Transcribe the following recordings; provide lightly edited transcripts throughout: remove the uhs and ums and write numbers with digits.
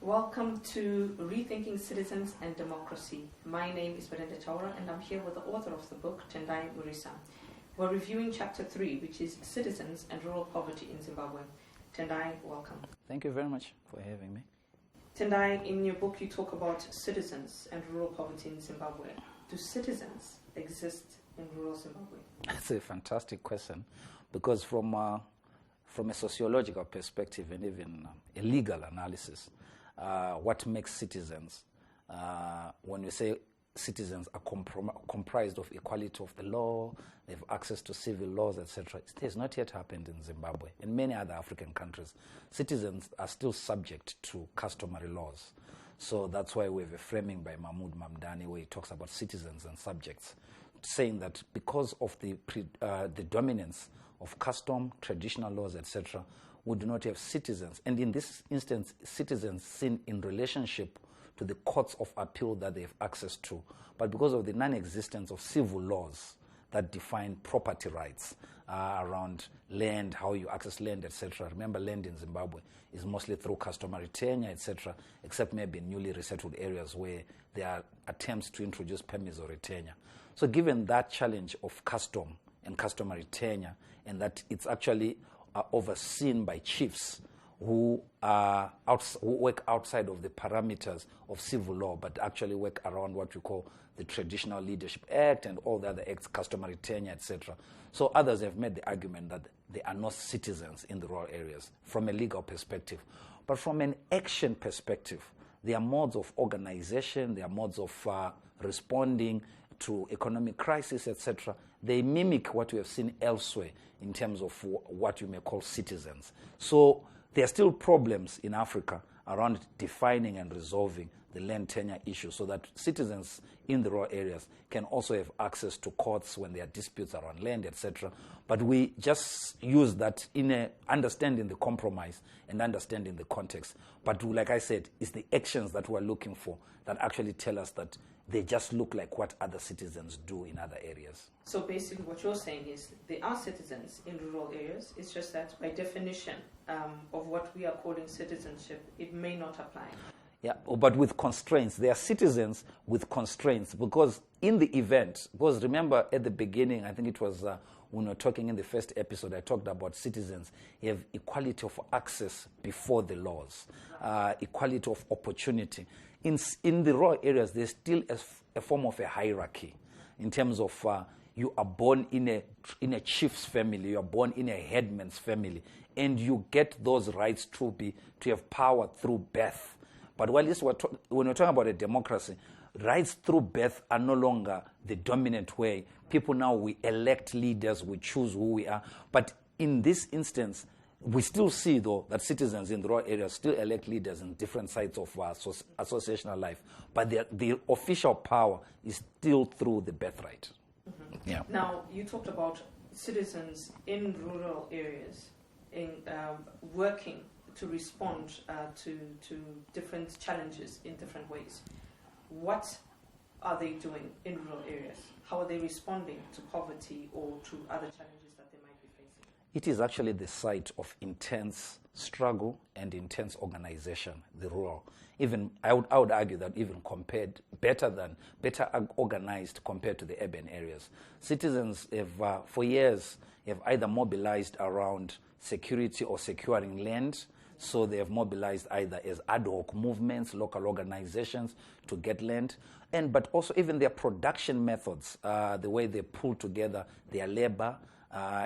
Welcome to Rethinking Citizens and Democracy. My name is Brenda Chaura and I'm here with the author of the book, Tendai Murisa. We're reviewing Chapter 3, which is Citizens and Rural Poverty in Zimbabwe. Tendai, welcome. Thank you very much for having me. Tendai, in your book you talk about citizens and rural poverty in Zimbabwe. Do citizens exist in rural Zimbabwe? That's a fantastic question, because from a sociological perspective and even a legal analysis, what makes citizens, when we say citizens are comprised of equality of the law, they have access to civil laws, etc. It has not yet happened in Zimbabwe. In many other African countries, citizens are still subject to customary laws. So that's why we have a framing by Mahmoud Mamdani where he talks about citizens and subjects, saying that because of the dominance of custom, traditional laws, etc., we do not have citizens. And in this instance, citizens seen in relationship to the courts of appeal that they have access to. But because of the non-existence of civil laws that define property rights around land, how you access land, etc. Remember, land in Zimbabwe is mostly through customary tenure, etc., except maybe in newly resettled areas where there are attempts to introduce permissive tenure. So given that challenge of custom and customary tenure, and that it's actually overseen by chiefs who work outside of the parameters of civil law, but actually work around what we call the Traditional Leadership Act and all the other acts, customary tenure, etc. So others have made the argument that they are not citizens in the rural areas from a legal perspective. But from an action perspective, there are modes of organization, there are modes of responding to economic crisis, etc. They mimic what we have seen elsewhere in terms of what you may call citizens. So there are still problems in Africa around defining and resolving the land tenure issue so that citizens in the rural areas can also have access to courts when there are disputes around land, etc. But we just use that in understanding the compromise and understanding the context. But like I said, it's the actions that we're looking for that actually tell us that they just look like what other citizens do in other areas. So basically what you're saying is they are citizens in rural areas. It's just that by definition of what we are calling citizenship, it may not apply. Yeah, but with constraints. They are citizens with constraints, because in the event, because remember at the beginning, I think it was when we were talking in the first episode, I talked about citizens. You have equality of access before the laws, equality of opportunity. In the rural areas, there's still a form of a hierarchy in terms of you are born in a chief's family, you are born in a headman's family, and you get those rights to have power through birth. But when we're talking about a democracy, rights through birth are no longer the dominant way. People now, we elect leaders, we choose who we are. But in this instance, we still see, though, that citizens in the rural areas still elect leaders in different sides of associational life. But the official power is still through the birthright. Mm-hmm. Yeah. Now, you talked about citizens in rural areas in working to respond to different challenges in different ways. What are they doing in rural areas? How are they responding to poverty or to other challenges that they might be facing? It is actually the site of intense struggle and intense organization, the rural. Even I would argue that even better organized compared to the urban areas. Citizens have for years have either mobilized around security or securing land. So they have mobilized either as ad hoc movements, local organizations to get land, but also even their production methods, the way they pull together their labor.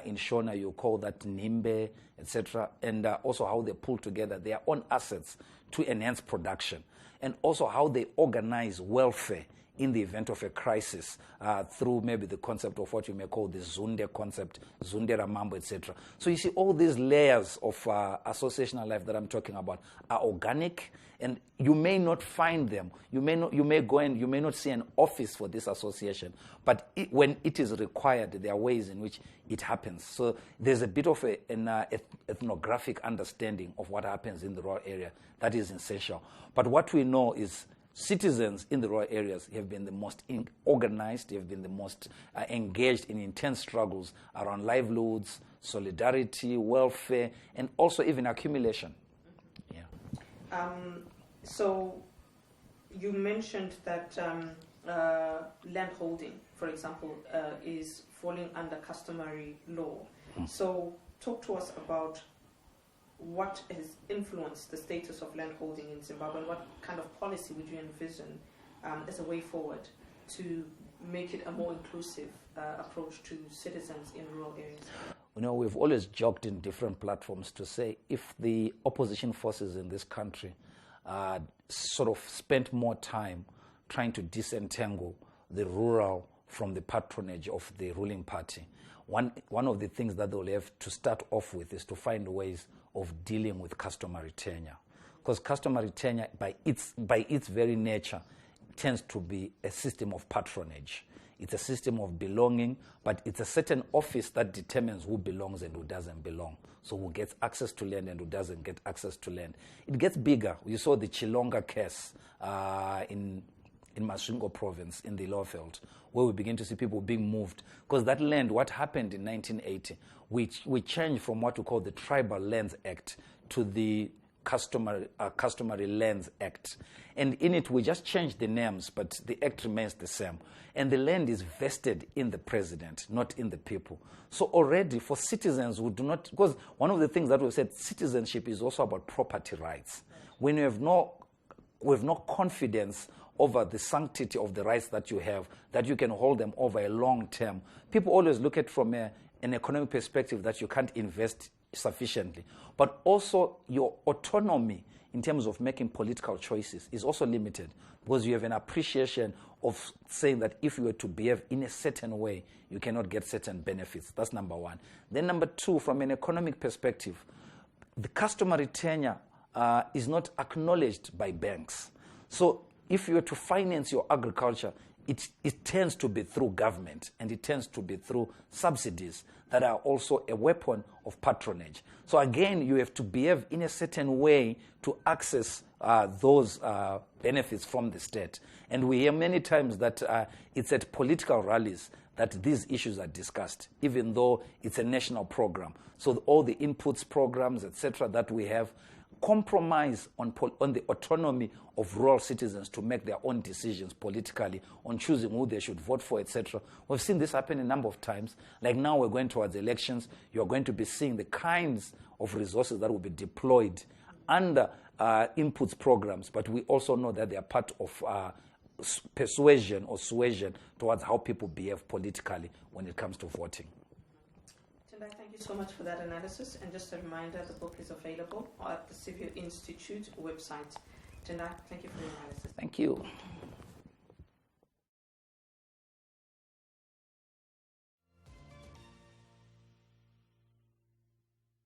In Shona, you call that Nimbe, etc., and also how they pull together their own assets to enhance production, and also how they organize welfare in the event of a crisis through maybe the concept of what you may call the Zunde concept, Zunde Ramambo, etc. So you see all these layers of associational life that I'm talking about are organic, and you may not find them. You may go and you may not see an office for this association, but when it is required, there are ways in which it happens. So there's a bit of an ethnographic understanding of what happens in the rural area that is essential. But what we know is citizens in the rural areas have been the most organized, have been the most engaged in intense struggles around livelihoods, solidarity, welfare, and also even accumulation. Yeah. So you mentioned that land holding, for example, is falling under customary law. So talk to us about what has influenced the status of land holding in Zimbabwe, and what kind of policy would you envision as a way forward to make it a more inclusive approach to citizens in rural areas? You know, we've always joked in different platforms to say if the opposition forces in this country sort of spent more time trying to disentangle the rural from the patronage of the ruling party, one of the things that they'll have to start off with is to find ways of dealing with customary tenure. Because customary tenure, by its very nature, tends to be a system of patronage. It's a system of belonging, but it's a certain office that determines who belongs and who doesn't belong. So who gets access to land and who doesn't get access to land. It gets bigger. You saw the Chilonga case in Masvingo province in the Lawveld, where we begin to see people being moved. Because that land, what happened in 1980, we changed from what we call the Tribal Lands Act to the Customary Lands Act. And in it, we just changed the names, but the act remains the same. And the land is vested in the president, not in the people. So already for citizens who do not, because one of the things that we said, citizenship is also about property rights. When you have no confidence over the sanctity of the rights that you have, that you can hold them over a long term, people always look at it from an economic perspective that you can't invest sufficiently. But also your autonomy in terms of making political choices is also limited, because you have an appreciation of saying that if you were to behave in a certain way, you cannot get certain benefits. That's number one. Then number two, from an economic perspective, the customary tenure is not acknowledged by banks. So if you were to finance your agriculture, it tends to be through government, and it tends to be through subsidies that are also a weapon of patronage. So again, you have to behave in a certain way to access those benefits from the state. And we hear many times that it's at political rallies that these issues are discussed, even though it's a national program. So all the inputs programs, etc., that we have compromise on the autonomy of rural citizens to make their own decisions politically on choosing who they should vote for, etc. We've seen this happen a number of times. Like now we're going towards elections. You're going to be seeing the kinds of resources that will be deployed under inputs programs, but we also know that they are part of persuasion or suasion towards how people behave politically when it comes to voting. Tendai, thank you so much for that analysis. And just a reminder, the book is available at the Civil Institute website. Tendai, thank you for the analysis. Thank you.